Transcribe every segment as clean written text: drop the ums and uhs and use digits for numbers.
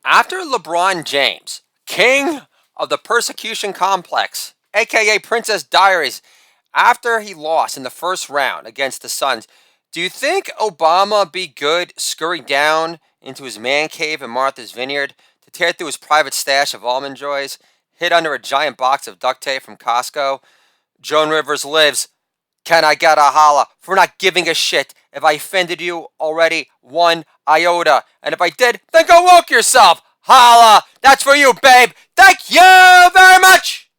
After LeBron James, king of the persecution complex, aka Princess Diaries, after he lost in the first round against the Suns, do you think Obama be good scurry down into his man cave in Martha's Vineyard to tear through his private stash of almond joys, hid under a giant box of duct tape from Costco? Joan Rivers lives. Can I get a holla for not giving a shit if I offended you already one iota? And if I did, then go woke yourself. Holla! That's for you, babe. Thank you very much.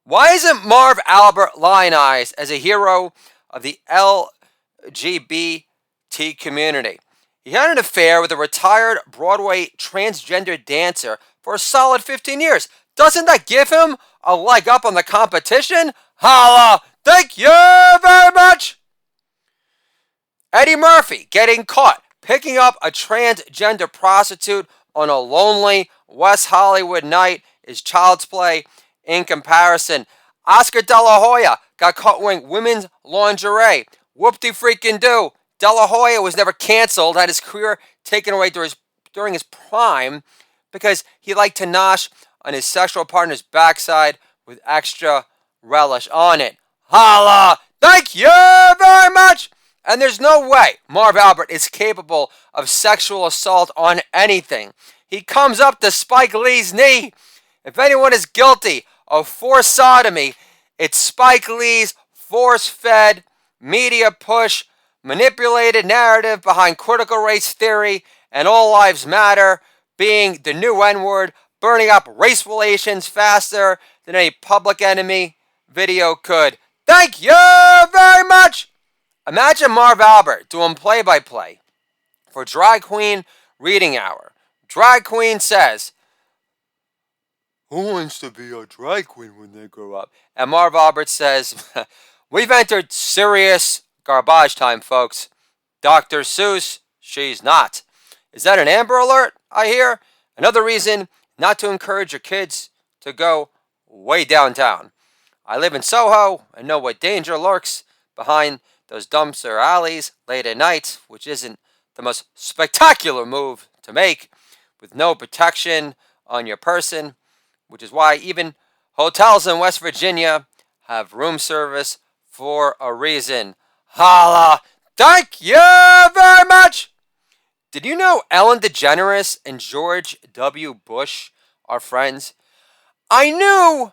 Why isn't Marv Albert lionized as a hero of the LGBT community? He had an affair with a retired Broadway transgender dancer for a solid 15 years. Doesn't that give him a leg up on the competition? Holla! Thank you very much! Eddie Murphy getting caught picking up a transgender prostitute on a lonely West Hollywood night is child's play in comparison. Oscar De La Hoya got caught wearing women's lingerie. Whoop-de-freaking-do. De La Hoya was never canceled, had his career taken away during his prime because he liked to nosh on his sexual partner's backside with extra relish on it. Holla! Thank you very much! And there's no way Marv Albert is capable of sexual assault on anything. He comes up to Spike Lee's knee. If anyone is guilty of forced sodomy, it's Spike Lee's force-fed, media push, manipulated narrative behind critical race theory and all lives matter being the new N-word, burning up race relations faster than any Public Enemy video could. Thank you very much! Imagine Marv Albert doing play-by-play for Drag Queen Reading Hour. Drag Queen says, "Who wants to be a drag queen when they grow up?" And Marv Albert says, "We've entered serious garbage time, folks. Dr. Seuss, she's not." Is that an Amber Alert, I hear? Another reason not to encourage your kids to go way downtown. I live in Soho and know what danger lurks behind those dumpster alleys late at night, which isn't the most spectacular move to make, with no protection on your person, which is why even hotels in West Virginia have room service for a reason. Holla! Thank you very much! Did you know Ellen DeGeneres and George W. Bush are friends? I knew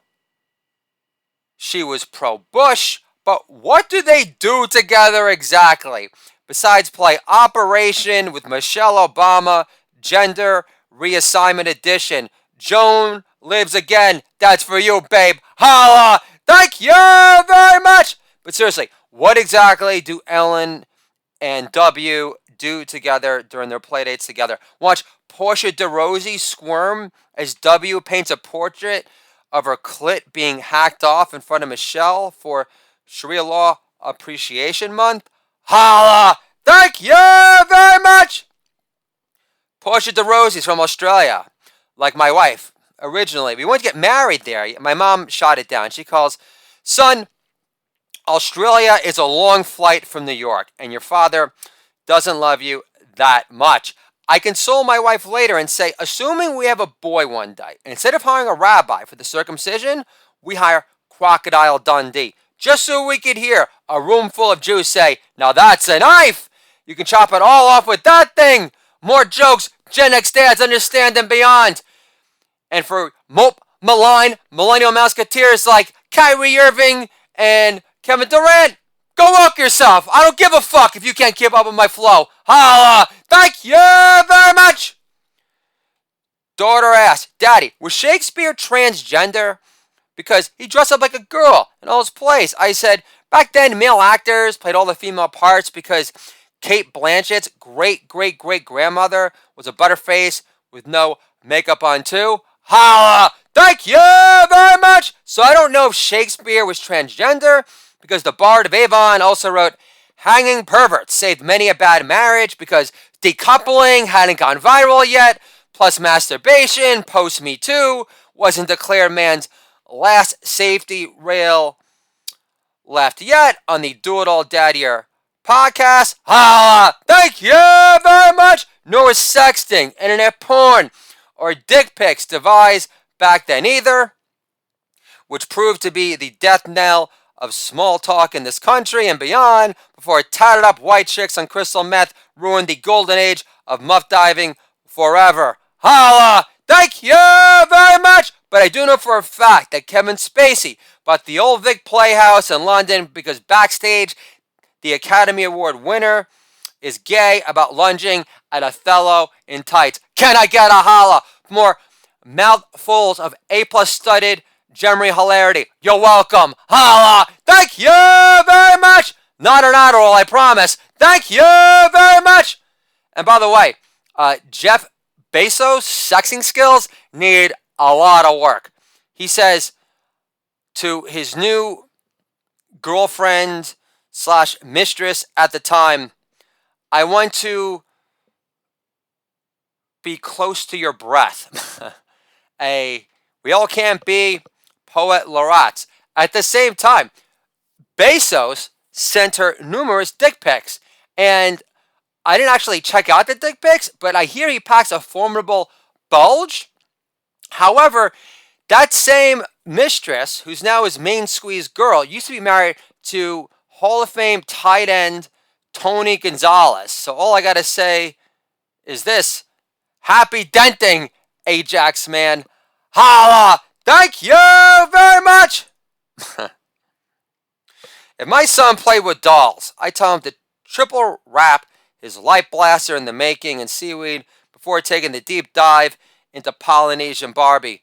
she was pro-Bush, but what do they do together exactly? Besides play Operation with Michelle Obama, Gender Reassignment Edition. Joan lives again. That's for you, babe. Holla! Thank you very much! But seriously, what exactly do Ellen and W do together during their playdates together? Watch Portia de Rossi squirm as W paints a portrait of her clit being hacked off in front of Michelle for Sharia Law Appreciation Month? Holla! Thank you very much! Portia de Rossi's from Australia, like my wife, originally. We wanted to get married there. My mom shot it down. She calls, "Son, Australia is a long flight from New York, and your father doesn't love you that much." I console my wife later and say, assuming we have a boy one day, and instead of hiring a rabbi for the circumcision, we hire Crocodile Dundee, just so we could hear a room full of Jews say, "Now that's a knife! You can chop it all off with that thing!" More jokes Gen X dads understand and beyond. And for malign millennial musketeers like Kyrie Irving and Kevin Durant, go walk yourself. I don't give a fuck if you can't keep up with my flow. Holla! Thank you very much! Daughter asks, "Daddy, was Shakespeare transgender?" Because he dressed up like a girl in all his plays. I said, back then male actors played all the female parts because Kate Blanchett's great-great-great-grandmother was a butterface with no makeup on too. Holla! Thank you very much! So I don't know if Shakespeare was transgender, because the Bard of Avon also wrote, "Hanging perverts saved many a bad marriage because decoupling hadn't gone viral yet, plus masturbation post-Me Too wasn't declared man's last safety rail left yet on the Do It All Daddier podcast." Holla! Thank you very much! Nor was sexting, internet porn, or dick pics devised back then either, which proved to be the death knell of small talk in this country and beyond before tatted up white chicks on crystal meth ruined the golden age of muff diving forever. Holla! Thank you very much! But I do know for a fact that Kevin Spacey bought the Old Vic Playhouse in London because backstage, the Academy Award winner is gay about lunging at Othello in tights. Can I get a holla? More mouthfuls of A-plus studded Gemry hilarity. You're welcome. Holla! Thank you very much! Not an Adderall, I promise. Thank you very much! And by the way, Jeff Bezos' sexing skills need a lot of work. He says to his new girlfriend slash mistress at the time, I want to be close to your breath. We all can't be poet laureates. At the same time, Bezos sent her numerous dick pics, and I didn't actually check out the dick pics, but I hear he packs a formidable bulge. However, that same mistress, who's now his main squeeze girl, used to be married to Hall of Fame tight end Tony Gonzalez. So all I got to say is this. Happy denting, Ajax man. Holla! Thank you very much! If my son played with dolls, I tell him to triple wrap his light blaster in the making and seaweed before taking the deep dive into Polynesian Barbie.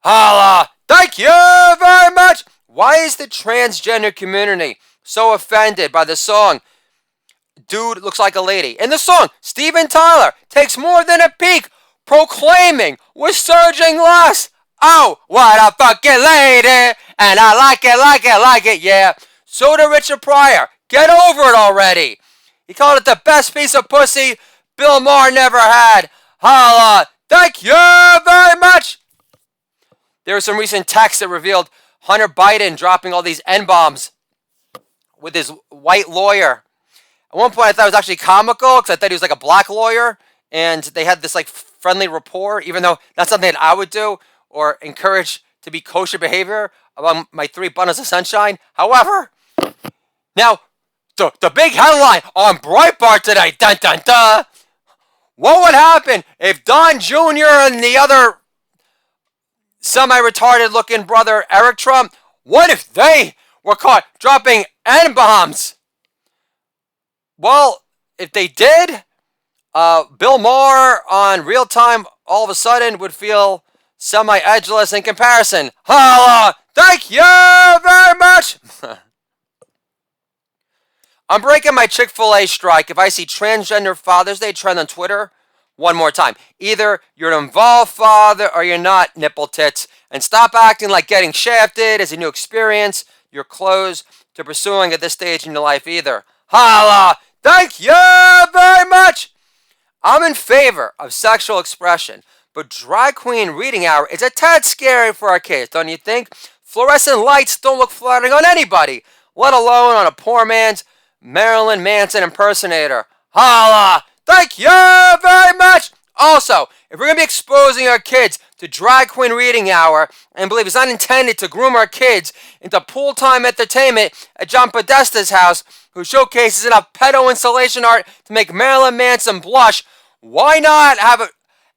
Holla! Thank you very much! Why is the transgender community so offended by the song Dude Looks Like a Lady? In the song, Steven Tyler takes more than a peek, proclaiming we're surging less. Oh, what a fucking lady! And I like it, yeah. So did Richard Pryor. Get over it already. He called it the best piece of pussy Bill Maher never had. Holla! Thank you very much! There was some recent text that revealed Hunter Biden dropping all these N-bombs with his white lawyer. At one point I thought it was actually comical because I thought he was like a black lawyer and they had this like friendly rapport, even though that's something that I would do or encourage to be kosher behavior among my 3 bundles of sunshine. However, now the big headline on Breitbart today, dun dun dun. What would happen if Don Jr. and the other semi-retarded looking brother Eric Trump, what if they were caught dropping N-bombs? Well, if they did, Bill Maher on Real Time all of a sudden would feel semi-edgeless in comparison. Holla! Thank you very much! I'm breaking my Chick-fil-A strike if I see transgender Father's Day trend on Twitter one more time. Either you're an involved father or you're not, nipple tits. And stop acting like getting shafted is a new experience you're close to pursuing at this stage in your life either. Holla! Thank you very much! I'm in favor of sexual expression, but drag queen reading hour is a tad scary for our kids, don't you think? Fluorescent lights don't look flattering on anybody, let alone on a poor man's Marilyn Manson impersonator. Holla! Thank you very much! Also, if we're going to be exposing our kids to drag queen reading hour and believe it's not intended to groom our kids into pool-time entertainment at John Podesta's house, who showcases enough pedo installation art to make Marilyn Manson blush, why not have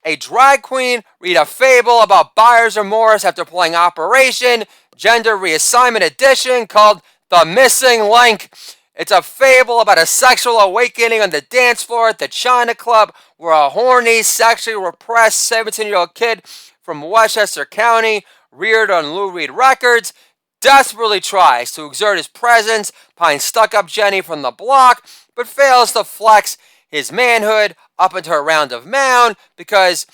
a drag queen read a fable about buyer's remorse after playing Operation Gender Reassignment Edition called The Missing Link? It's a fable about a sexual awakening on the dance floor at the China Club where a horny, sexually repressed 17-year-old kid from Westchester County, reared on Lou Reed Records, desperately tries to exert his presence behind stuck-up Jenny from the block, but fails to flex his manhood up into a round of mound because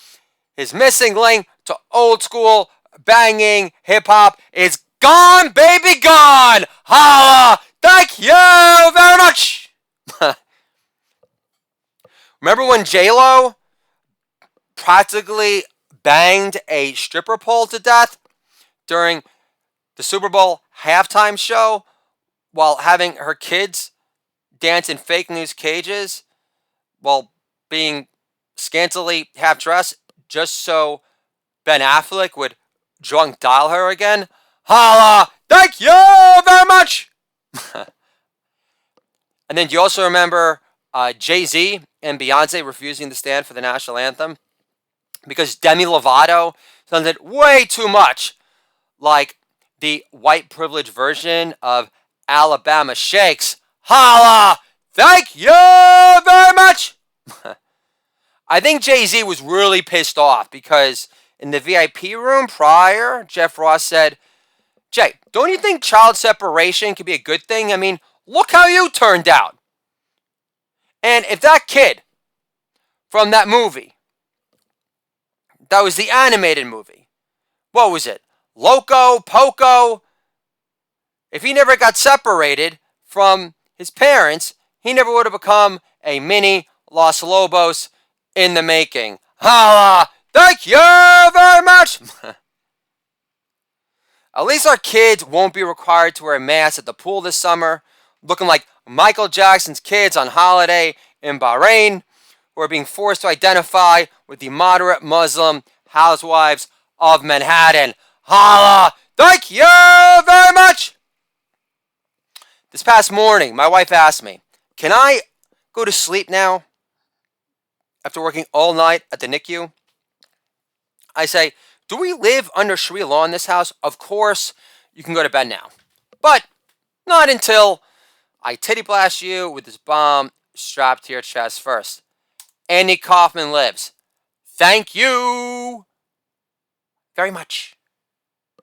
his missing link to old-school, banging hip-hop is gone, baby, gone! Holla! Thank you very much! Remember when J-Lo practically banged a stripper pole to death during the Super Bowl halftime show while having her kids dance in fake news cages while being scantily half-dressed? just so Ben Affleck would drunk dial her again. Holla! Thank you very much! And then do you also remember Jay-Z and Beyonce refusing to stand for the national anthem? Because Demi Lovato sounded way too much like the white privilege version of Alabama Shakes. Holla! Thank you very much! I think Jay-Z was really pissed off because in the VIP room prior, Jeff Ross said, Jay, don't you think child separation could be a good thing? I mean, look how you turned out. And if that kid from that movie, that was the animated movie, what was it? Loco, Poco? If he never got separated from his parents, he never would have become a mini Los Lobos in the making. Holla! Thank you very much! At least our kids won't be required to wear masks at the pool this summer, looking like Michael Jackson's kids on holiday in Bahrain, who are being forced to identify with the moderate Muslim housewives of Manhattan. Holla! Thank you very much! This past morning, my wife asked me, can I go to sleep now after working all night at the NICU? I say, do we live under Sharia law in this house? Of course, you can go to bed now. But not until I titty blast you with this bomb strapped to your chest first. Andy Kaufman lives. Thank you very much.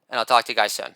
And I'll talk to you guys soon.